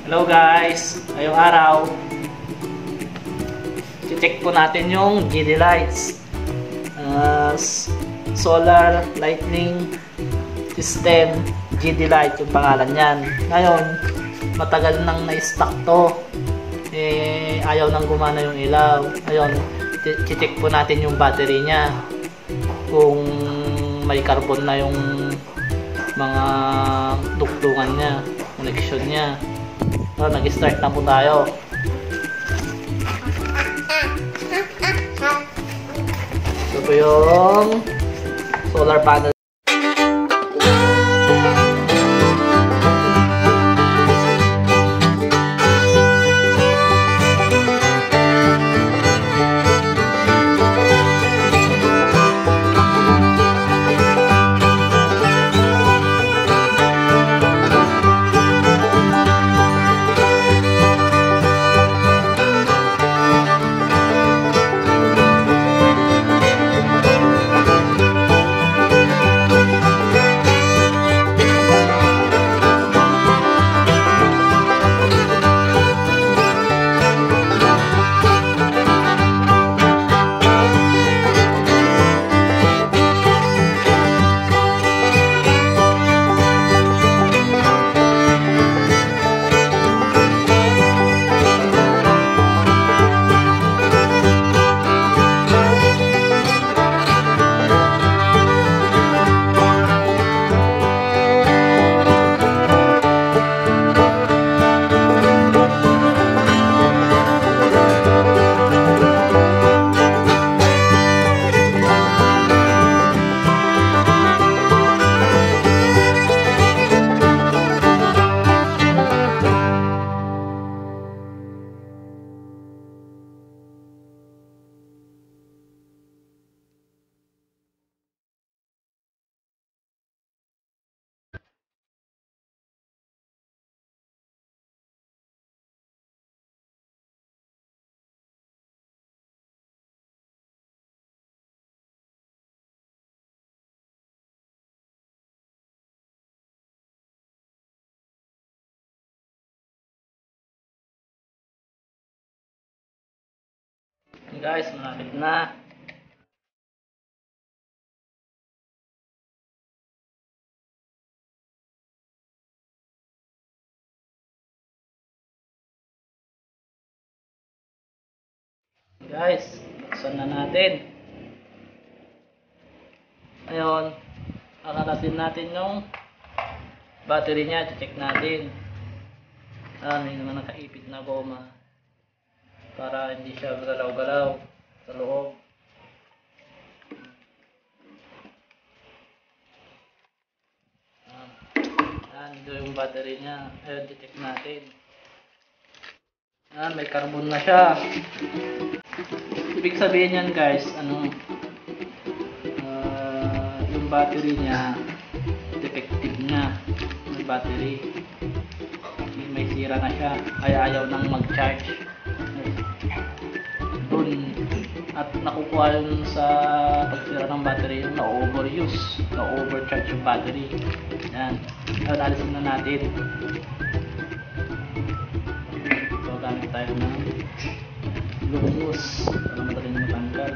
Hello guys! Ngayong araw, check po natin yung GD lights. Solar Lightning System GD light yung pangalan yan. Ngayon, matagal nang na-stock to. Ayaw nang gumana yung ilaw. Ayun, check po natin yung battery niya. Kung may carbon na yung mga dugtungan niya, connection niya. So, nag-start na po tayo. Ito po yung solar panel. Guys, malapit na. Guys, buksan na natin. Ayun, akalasin natin yung battery niya. Check natin. May mga nakaipit na goma para hindi siya galaw-galaw sa loob. Ito yung battery niya. Ayun, check natin. May carbon na siya. Ibig sabihin yan guys, yung battery niya defective na yung battery. May sira na siya, kaya ayaw nang mag-charge. At nakukuha yun sa pagsira ng battery, yung na-overuse, na-overcharge yung battery. Yan. Ayun, alisin na natin. So, gamit tayo ng lumus para madaling matanggal.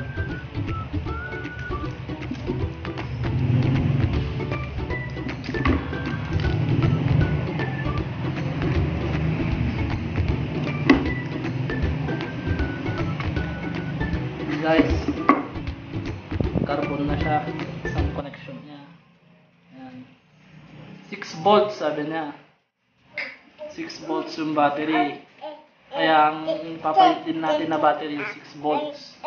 Guys, carbon na siya, isang connection niya. Ayan. 6 volts sabi niya. 6 volts yung battery. Kaya ang ipapalit din natin na battery 6 volts.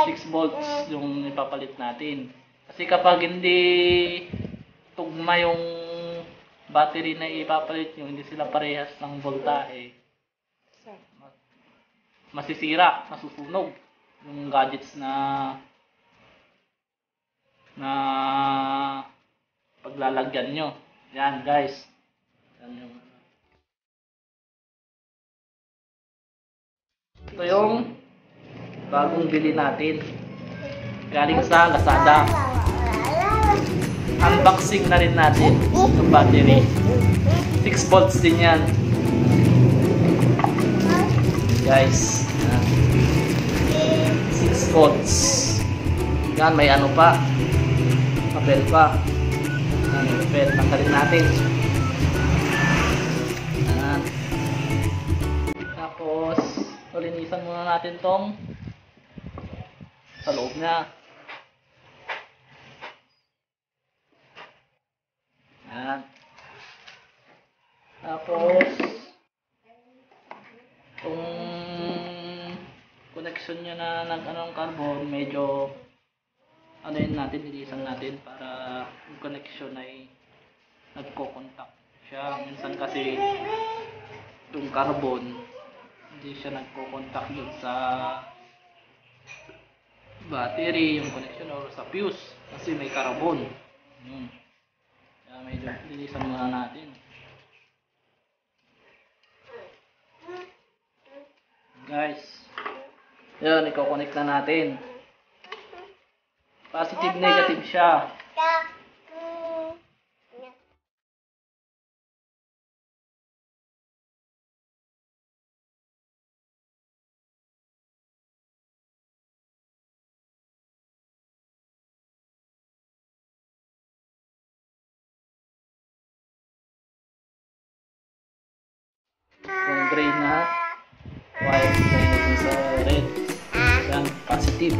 6 volts yung ipapalit natin. Kasi kapag hindi tugma yung battery na ipapalit, yung hindi sila parehas ng voltahe, masisira, masusunog yung gadgets na paglalagyan nyo. Yan guys. Yan yung ito yung bagong bili natin galing sa Lazada. Unboxing na rin natin yung battery. 6 volts din yan. guys. 6 volts. Yan, may ano pa. Papel pa. Yan, may papel. Tanggalin natin. Yan. Tapos, linisan muna natin tong sa loob niya. Yan. Tapos, kung connection nyo na ng carbon, medyo ano yun natin, linisan natin para yung connection ay nagko-contact siya. Minsan kasi yung carbon hindi siya nagko-contact dun sa battery, yung connection or sa fuse kasi may carbon. Kaya medyo linisan muna natin. Guys, yun, i-connect na natin. Positive, negative siya. Yung gray na wire natin sa red. Yan, positive.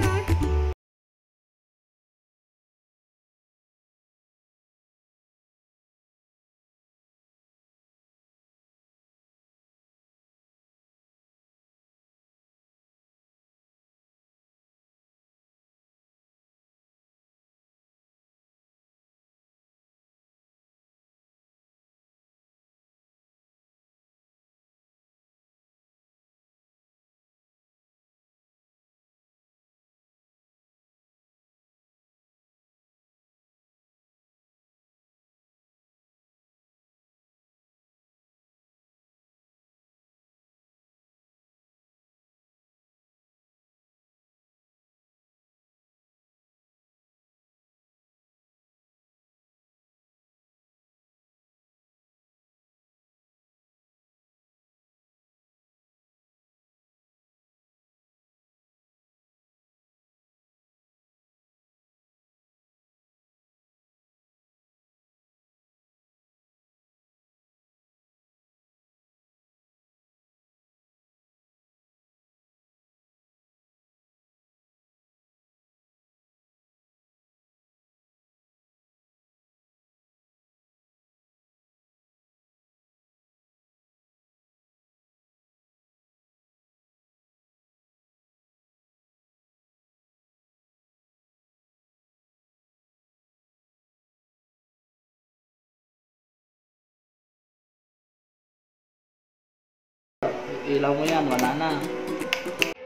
Ilaw mo yan, wala na.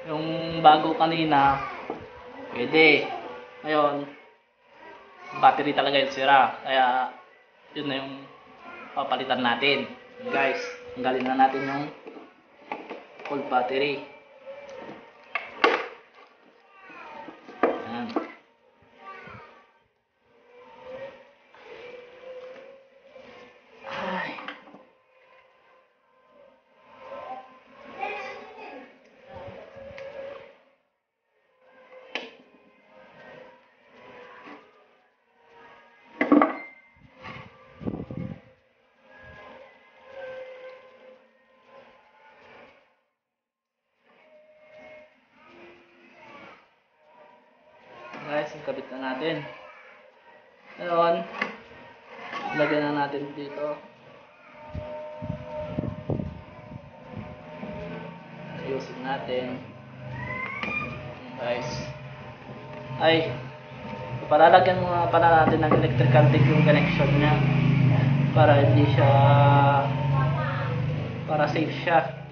Yung bago kanina, pwede. Ngayon, battery talaga yung sira. Kaya, yun na yung papalitan natin. Guys, tanggalin na natin yung cold battery. Yan. Ay. Guys, ikabit na natin. Ngayon, lagyan na natin dito. Ayusin natin. Guys. Ay, palalagyan mo pala natin ng electrical tape yung connection niya. Para hindi siya, para safe siya.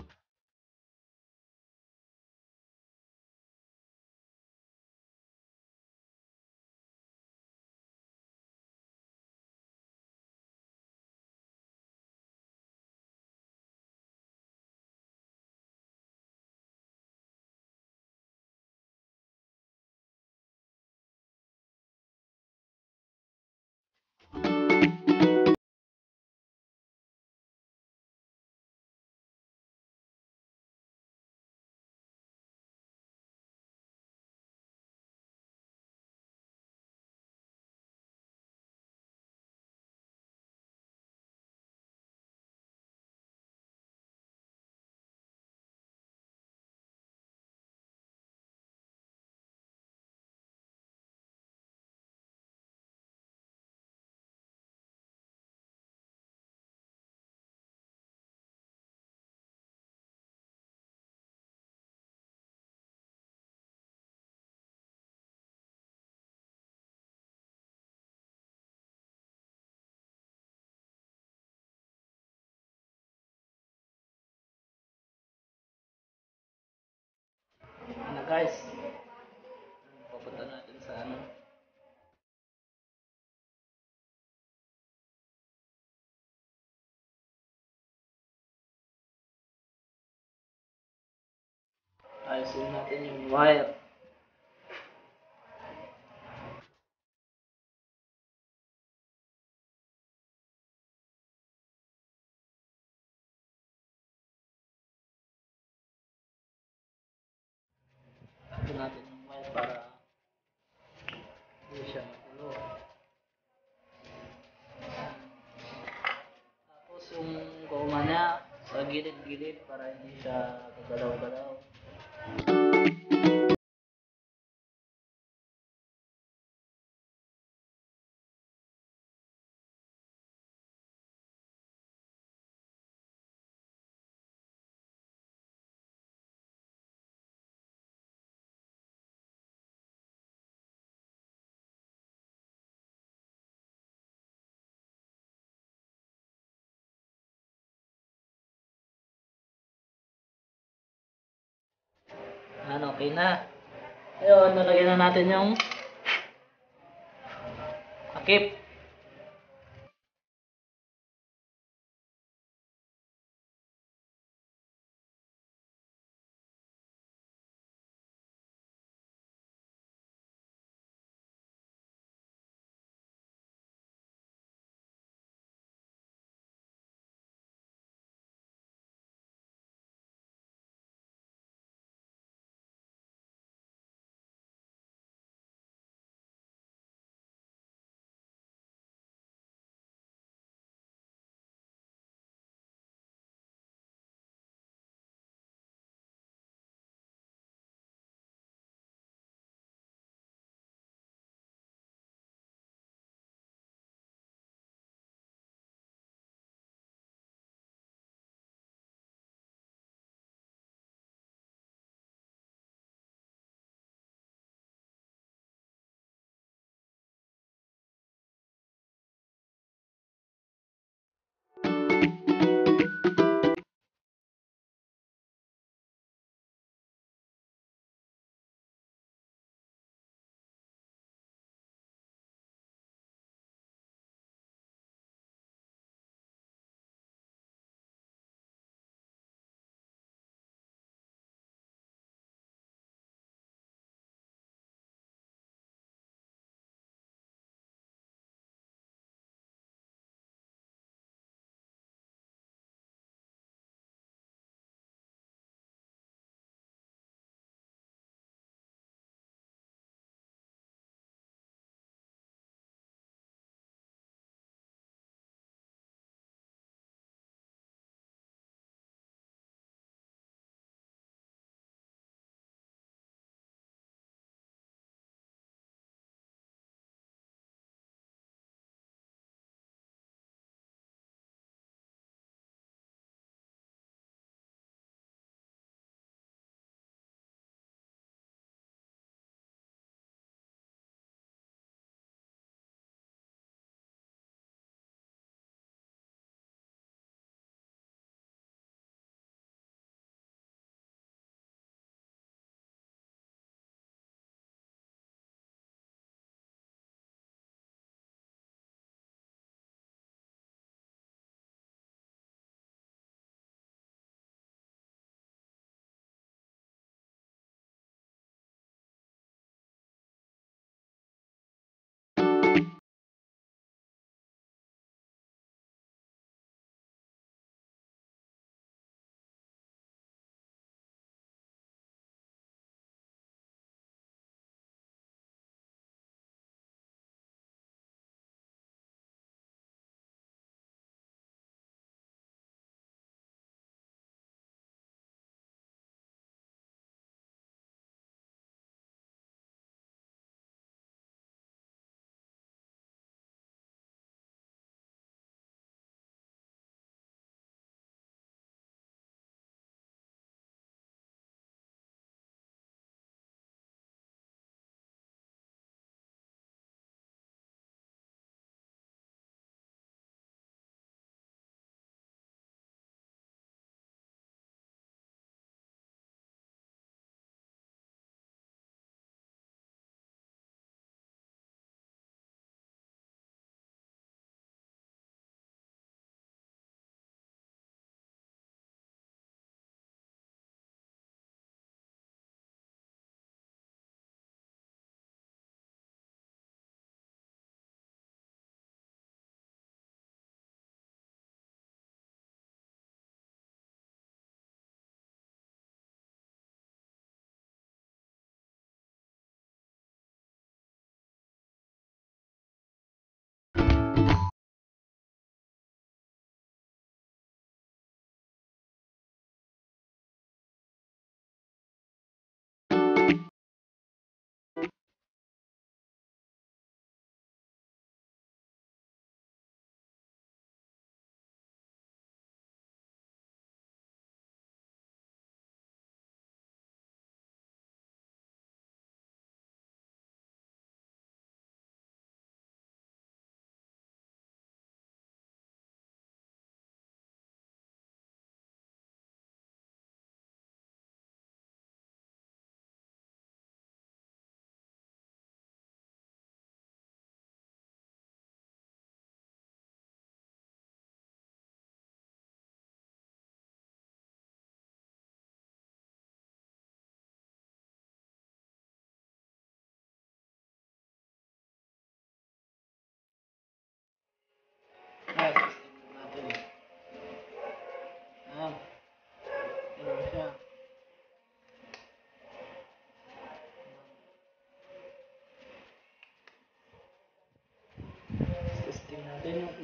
guys. Papunta natin sa ano. Ayusin natin yung wire. Ayusin natin yung wire para hindi siya magulo. Tapos yung goma niya sa gilid-gilid para hindi siya gagalaw-galaw. Yan, okay na. Ngayon, nalagyan na natin yung takip.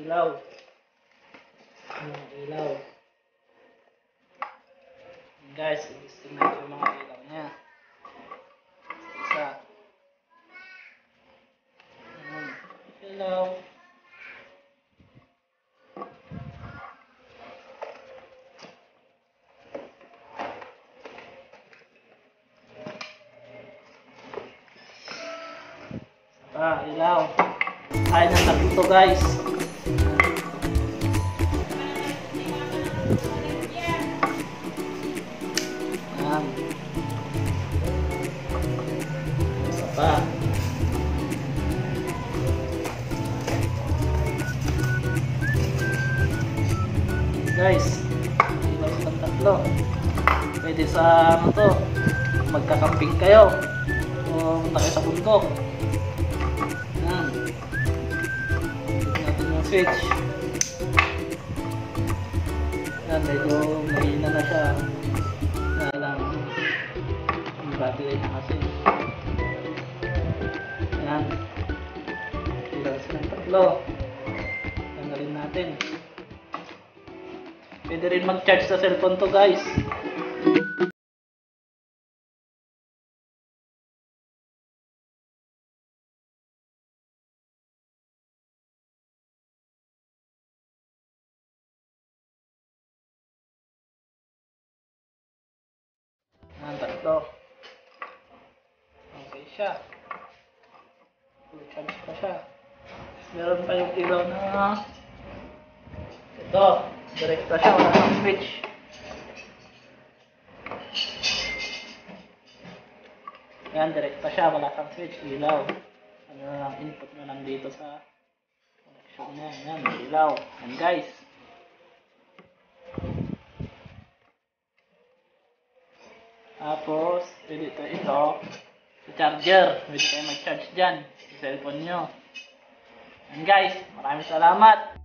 ilaw. Mga ilaw. Guys, i-testing natin yung mga ilaw niya. Isa. Ilaw. Ilaw. Kaya ng tatlo to guys. Ayan. Isa pa. Guys, ilaw silang tatlo. Pwede sa ano to, magkakamping kayo o punta kayo sa bundok. Ayan. Pwede natin yung switch. Ayan, medyo mahina na siya. Kaya lang yung battery na kasi. Ayan. Ilaw silang tatlo. Tanggalin natin. Pwede rin mag-charge sa cellphone to guys. Ayan, tatlo. Okay siya. Full charge pa siya. Meron pa yung ilaw na ito. Direkta siya, wala nang switch. Ayan, direkta siya, wala kang switch, ilaw. Ano lang, input mo lang dito sa connection niya. Ayan, ilaw. Ayan guys. Tapos, pwede ito, sa charger. Pwede kayo mag-charge dyan sa cellphone nyo. Ayan guys, maraming salamat.